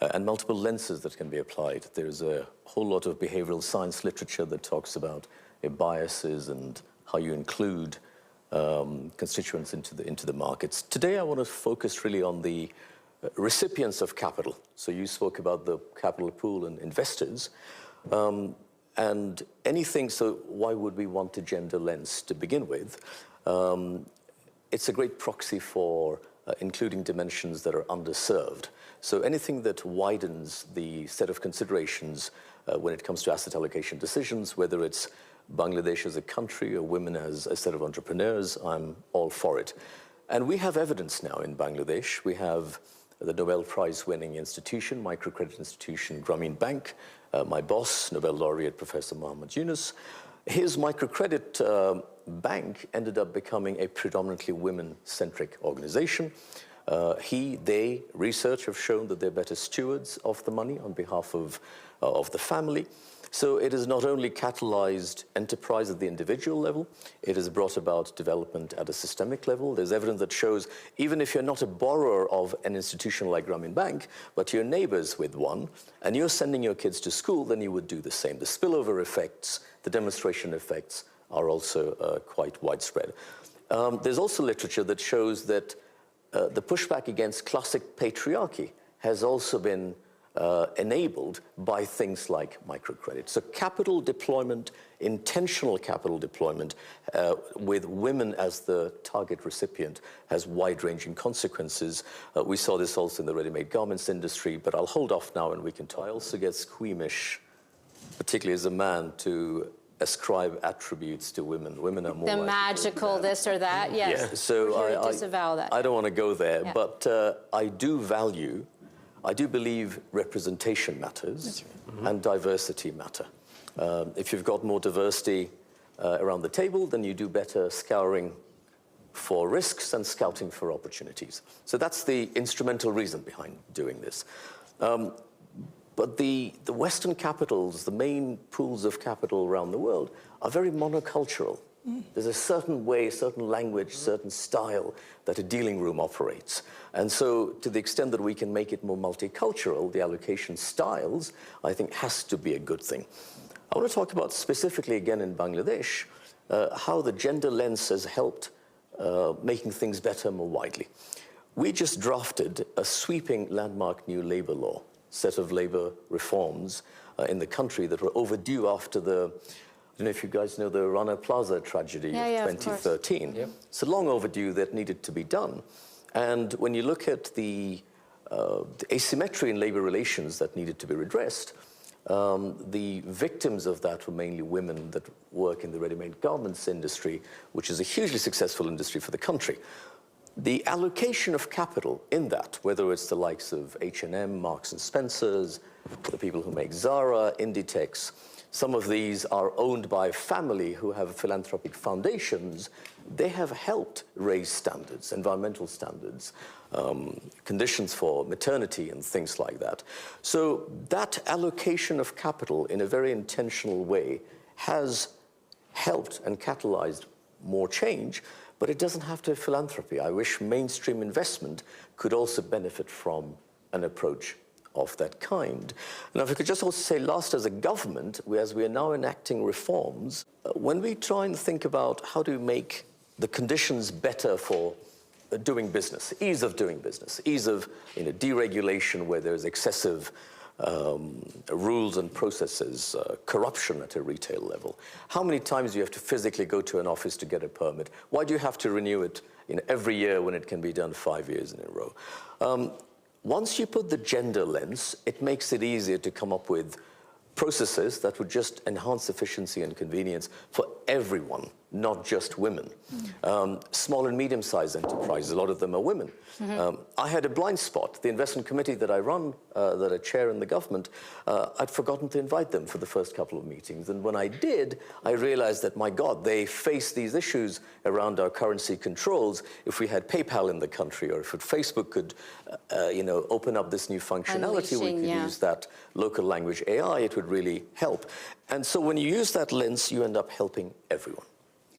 and multiple lenses that can be applied. There's a whole lot of behavioral science literature that talks about biases and how you include constituents into the markets. Today, I want to focus really on the recipients of capital. So you spoke about the capital pool and investors. And anything, so why would we want a gender lens to begin with? It's a great proxy for including dimensions that are underserved. So anything that widens the set of considerations when it comes to asset allocation decisions, whether it's Bangladesh as a country or women as a set of entrepreneurs, I'm all for it. And we have evidence now in Bangladesh. We have the Nobel Prize-winning institution, microcredit institution, Grameen Bank. My boss, Nobel laureate Professor Muhammad Yunus, his microcredit bank ended up becoming a predominantly women-centric organization. They, research have shown that they're better stewards of the money on behalf of the family. So it has not only catalyzed enterprise at the individual level, it has brought about development at a systemic level. There's evidence that shows even if you're not a borrower of an institution like Grameen Bank, but you're neighbors with one, and you're sending your kids to school, then you would do the same. The spillover effects, the demonstration effects are also quite widespread. There's also literature that shows that the pushback against classic patriarchy has also been enabled by things like microcredit. So capital deployment, intentional capital deployment with women as the target recipient has wide-ranging consequences. We saw this also in the ready-made garments industry, but I'll hold off now and we can talk. I also get squeamish, particularly as a man, to ascribe attributes to women. Women are more the magical this or that, yes. Yeah, so I disavow that. I don't want to go there, yeah. But I do believe representation matters and diversity matter. If you've got more diversity around the table, then you do better scouring for risks and scouting for opportunities. So that's the instrumental reason behind doing this. But the Western capitals, the main pools of capital around the world, are very monocultural. There's a certain way, certain language, certain style that a dealing room operates. And so to the extent that we can make it more multicultural, the allocation styles, I think, has to be a good thing. I want to talk about specifically, again, in Bangladesh, how the gender lens has helped making things better more widely. We just drafted a sweeping landmark new labor law, set of labor reforms in the country that were overdue after the I don't know if you guys know the Rana Plaza tragedy of 2013. Yep. It's long overdue that needed to be done. And when you look at the asymmetry in labor relations that needed to be redressed, the victims of that were mainly women that work in the ready-made garments industry, which is a hugely successful industry for the country. The allocation of capital in that, whether it's the likes of H&M, Marks and Spencer's, the people who make Zara, Inditex, some of these are owned by family who have philanthropic foundations. They have helped raise standards, environmental standards, conditions for maternity and things like that. So that allocation of capital in a very intentional way has helped and catalyzed more change, but it doesn't have to be philanthropy. I wish mainstream investment could also benefit from an approach of that kind. Now, if I could just also say, last, as a government, as we are now enacting reforms, when we try and think about how to make the conditions better for doing business, ease of doing business, ease of deregulation where there's excessive rules and processes, corruption at a retail level. How many times do you have to physically go to an office to get a permit? Why do you have to renew it every year when it can be done 5 years in a row? Once you put the gender lens, it makes it easier to come up with processes that would just enhance efficiency and convenience for everyone, not just women. Small and medium-sized enterprises, a lot of them are women. I had a blind spot. The investment committee that I run, that I chair in the government, I'd forgotten to invite them for the first couple of meetings. And when I did, I realized that, my God, they face these issues around our currency controls. If we had PayPal in the country, or if Facebook could, open up this new functionality, we could use that local language AI, it would really help. And so when you use that lens, you end up helping everyone.